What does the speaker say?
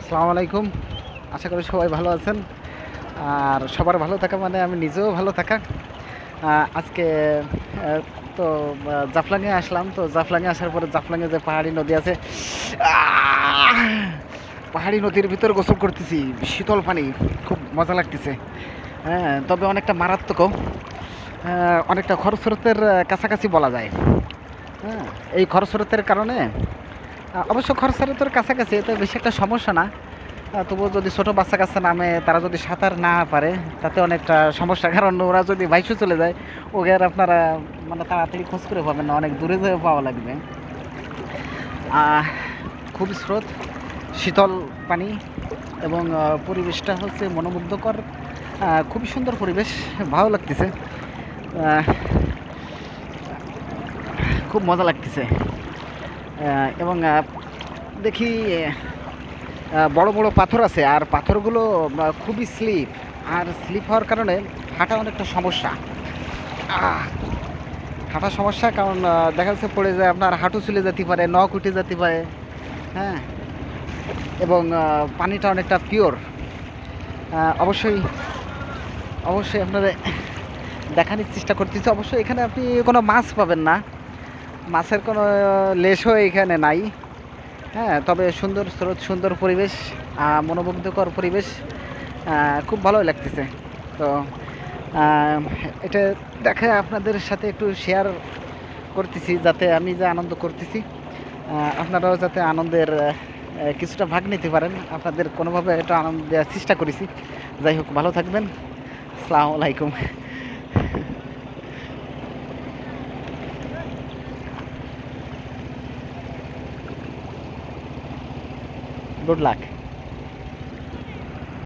আসসালামু আলাইকুম। আশা করি সবাই ভালো আছেন। আর সবার ভালো থাকা মানে আমি নিজেও ভালো থাকা। আজকে আ তো জাফলংয়ে আসলাম। তো জাফলংয়ে আসার পরে জাফলংয়ে যে পাহাড়ি নদী আছে, আহ! পাহাড়ি নদীর ভিতর গোসল করতেছি। শীতল পানি, খুব মজা লাগতেছে। হ্যাঁ, তবে অনেকটা মারাত্মকও। অনেকটা খরস্রোতের কাছাকাছি বলা যায়। হ্যাঁ, এই খরস্রোতের কারণে অবশ্য খরস্রোতের কাছাকাছি এতে বেশি একটা সমস্যা না। তবুও যদি ছোট বাচ্চা-কাচ্চা নামে, তারা যদি সাঁতার না পারে, তাতে অনেকটা সমস্যা। কারণ ওরা যদি ভাইসে চলে যায়, ওকে আর আপনারা মানে তাড়াতাড়ি খোঁজ করে পাবেন না। অনেক দূরে যেয়ে পাওয়া লাগবে। আহ খুবই স্রোত, শীতল পানি এবং পরিবেশটা হচ্ছে মনোমুগ্ধকর। খুবই সুন্দর পরিবেশ, ভালো লাগতেছে। আহ খুব মজা লাগতেছে। এবং দেখি বড় বড় পাথর আছে, আর পাথরগুলো খুবই স্লিপ। আর স্লিপ হওয়ার কারণে হাঁটা অনেকটা সমস্যা। আহ! হাঁটা সমস্যা, কারণ দেখা যাচ্ছে পড়ে যায়, আপনার হাঁটু চলে যেতে পারে, নখ উঠে যেতে পারে। হ্যাঁ, এবং পানিটা অনেকটা পিওর। অবশ্যই অবশ্যই আপনাদের দেখানোর চেষ্টা করতেছি। অবশ্যই এখানে আপনি কোনো মাছ পাবেন না, মাছের কোনো লেশও এখানে নাই। হ্যাঁ, তবে সুন্দর স্রোত, সুন্দর পরিবেশ, মনোমুগ্ধকর পরিবেশ। খুব ভালোই লাগতেছে। তো আহ, এটা দেখে আপনাদের সাথে একটু শেয়ার করতেছি, যাতে আমি যে আনন্দ করতেছি আপনারাও যাতে আনন্দের কিছুটা ভাগ নিতে পারেন। আপনাদের কোনোভাবে একটু আনন্দ দেওয়ার চেষ্টা করেছি। যাই হোক, ভালো থাকবেন। আসসালামু আলাইকুম। Good luck.